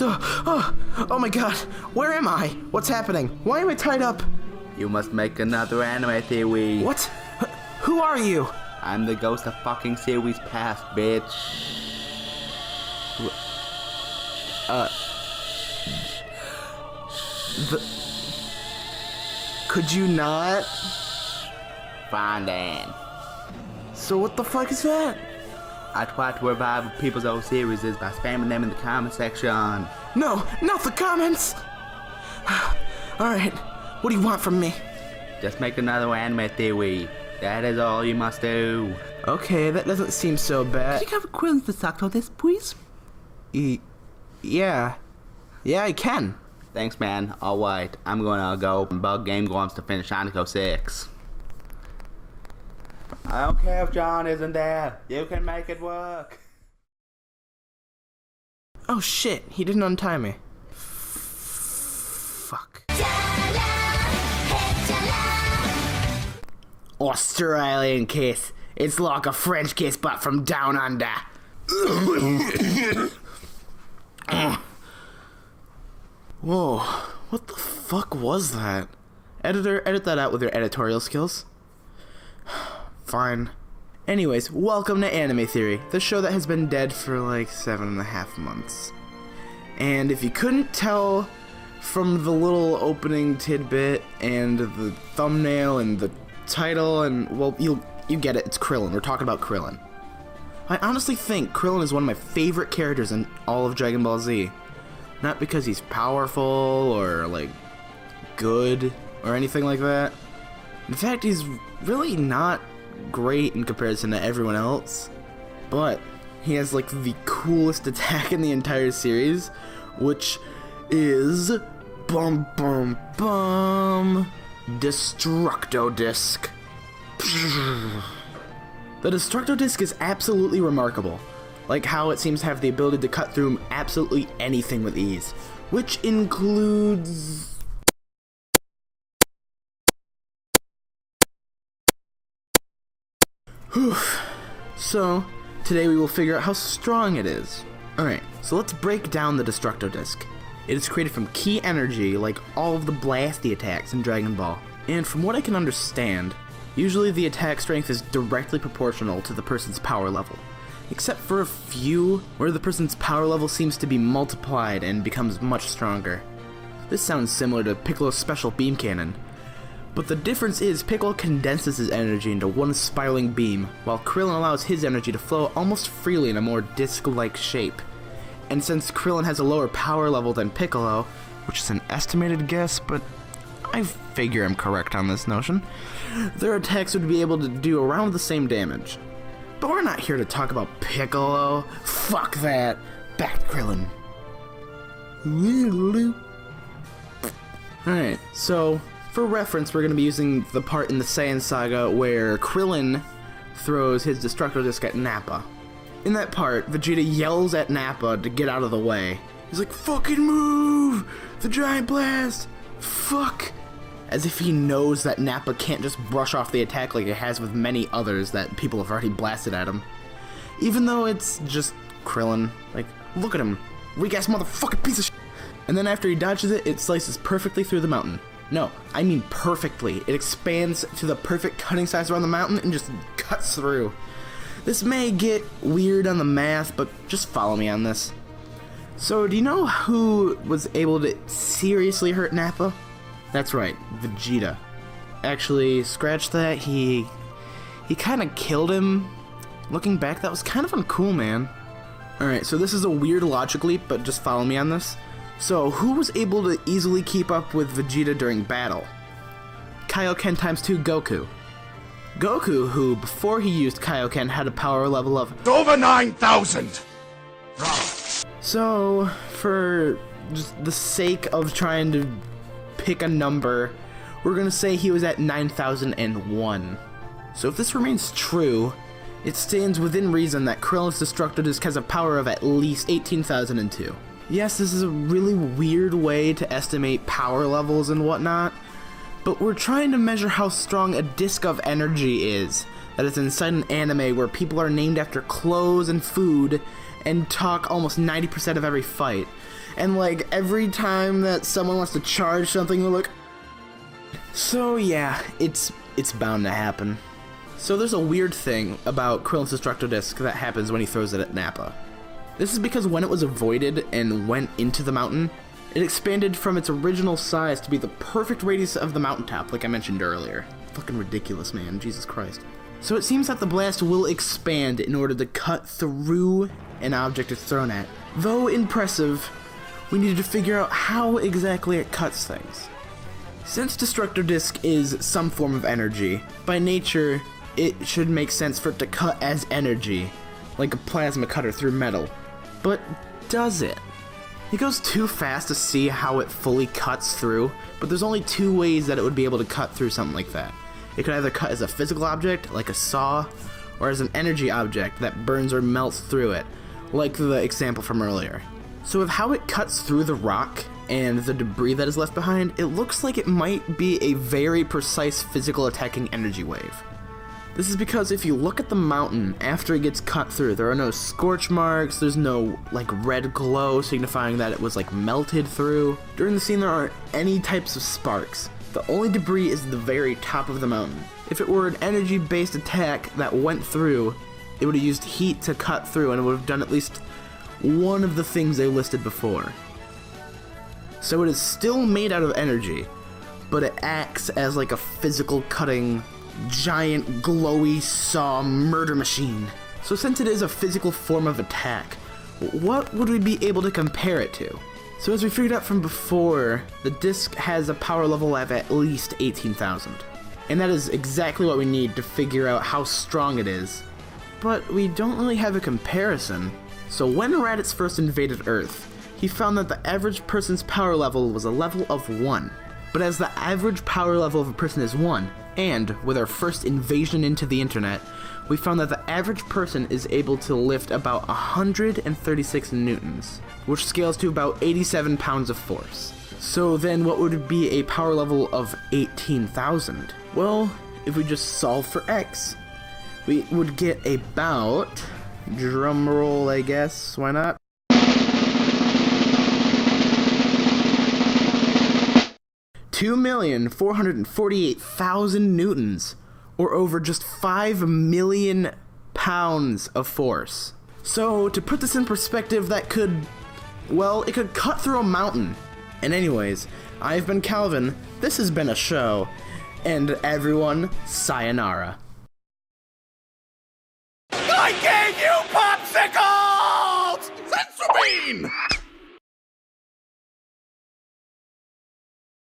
Oh my god, where am I? What's happening? Why am I tied up? You must make another anime theory. What? Who are you? I'm the ghost of fucking series past, bitch. Could you not? Fine then. So what the fuck is that? I try to revive people's old series by spamming them in the comment section. No, not the comments! Alright, what do you want from me? Just make another anime theory. That is all you must do. Okay, that doesn't seem so bad. Can you have a Krillin Destructo Disc, please? Yeah, I can. Thanks, man. Alright, I'm gonna go bug Game Grumps to finish Sonic 06. I don't care if John isn't there. You can make it work. Oh shit, he didn't untie me. Fuck. Australian kiss. It's like a French kiss, but from down under. Whoa, what the fuck was that? Editor, edit that out with your editorial skills. Fine. Anyways, welcome to Anime Theory, the show that has been dead for like 7.5 months. And if you couldn't tell from the little opening tidbit and the thumbnail and the title and, well, you get it, it's Krillin. We're talking about Krillin. I honestly think Krillin is one of my favorite characters in all of Dragon Ball Z. Not because he's powerful or, like, good or anything like that. In fact, he's really not great in comparison to everyone else. But he has, like, the coolest attack in the entire series, which is Bum Bum Bum Destructo Disc. The Destructo Disc is absolutely remarkable, like how it seems to have the ability to cut through absolutely anything with ease, which includes... Whew. So, today we will figure out how strong it is. Alright, so let's break down the Destructo Disc. It is created from key energy, like all of the blasty attacks in Dragon Ball. And from what I can understand, usually the attack strength is directly proportional to the person's power level. Except for a few, where the person's power level seems to be multiplied and becomes much stronger. This sounds similar to Piccolo's special beam cannon. But the difference is Piccolo condenses his energy into one spiraling beam, while Krillin allows his energy to flow almost freely in a more disc-like shape. And since Krillin has a lower power level than Piccolo, which is an estimated guess, but I figure I'm correct on this notion, their attacks would be able to do around the same damage. But we're not here to talk about Piccolo. Fuck that. Back to Krillin. Alright, so for reference, we're going to be using the part in the Saiyan Saga where Krillin throws his Destructo Disc at Nappa. In that part, Vegeta yells at Nappa to get out of the way. He's like, fucking move! The Giant Blast! Fuck! As if he knows that Nappa can't just brush off the attack like it has with many others that people have already blasted at him. Even though it's just Krillin. Like, look at him. Weak-ass motherfucking piece of shit! And then after he dodges it, it slices perfectly through the mountain. No, I mean perfectly. It expands to the perfect cutting size around the mountain and just cuts through. This may get weird on the math, but just follow me on this. So, do you know who was able to seriously hurt Nappa? That's right, Vegeta. Actually, scratch that, he kind of killed him. Looking back, that was kind of uncool, man. Alright, so this is a weird logic leap, but just follow me on this. So, who was able to easily keep up with Vegeta during battle? Kaioken times 2 Goku. Goku, who before he used Kaioken had a power level of over 9,000! So, for just the sake of trying to pick a number, we're gonna say he was at 9,001. So if this remains true, it stands within reason that Krillin's Destructo Disc has a power of at least 18,002. Yes, this is a really weird way to estimate power levels and whatnot, but we're trying to measure how strong a disc of energy is that is inside an anime where people are named after clothes and food, and talk almost 90% of every fight. And like every time that someone wants to charge something, they're like, so yeah, it's bound to happen. So there's a weird thing about Krillin's Destructo Disc that happens when he throws it at Nappa. This is because when it was avoided and went into the mountain, it expanded from its original size to be the perfect radius of the mountaintop, like I mentioned earlier. Fucking ridiculous, man. Jesus Christ. So it seems that the blast will expand in order to cut through an object it's thrown at. Though impressive, we needed to figure out how exactly it cuts things. Since Destructo Disc is some form of energy, by nature, it should make sense for it to cut as energy, like a plasma cutter through metal. But does it? It goes too fast to see how it fully cuts through, but there's only two ways that it would be able to cut through something like that. It could either cut as a physical object, like a saw, or as an energy object that burns or melts through it, like the example from earlier. So with how it cuts through the rock and the debris that is left behind, it looks like it might be a very precise physical attacking energy wave. This is because if you look at the mountain after it gets cut through, there are no scorch marks, there's no like red glow signifying that it was like melted through. During the scene there aren't any types of sparks. The only debris is the very top of the mountain. If it were an energy based attack that went through, it would have used heat to cut through and it would have done at least one of the things they listed before. So it is still made out of energy, but it acts as like a physical cutting giant glowy saw murder machine. So since it is a physical form of attack, what would we be able to compare it to? So as we figured out from before, the disc has a power level of at least 18,000. And that is exactly what we need to figure out how strong it is. But we don't really have a comparison. So when Raditz first invaded Earth, he found that the average person's power level was a level of 1. But as the average power level of a person is 1, and with our first invasion into the internet, we found that the average person is able to lift about 136 newtons, which scales to about 87 pounds of force. So then what would be a power level of 18,000? Well, if we just solve for x, we would get about, drum roll I guess, why not? 2,448,000 newtons, or over just 5 million pounds of force. So, to put this in perspective, that could, well, it could cut through a mountain. And anyways, I've been Calvin, this has been a show, and everyone, sayonara. I gave you popsicles! Sensu bean!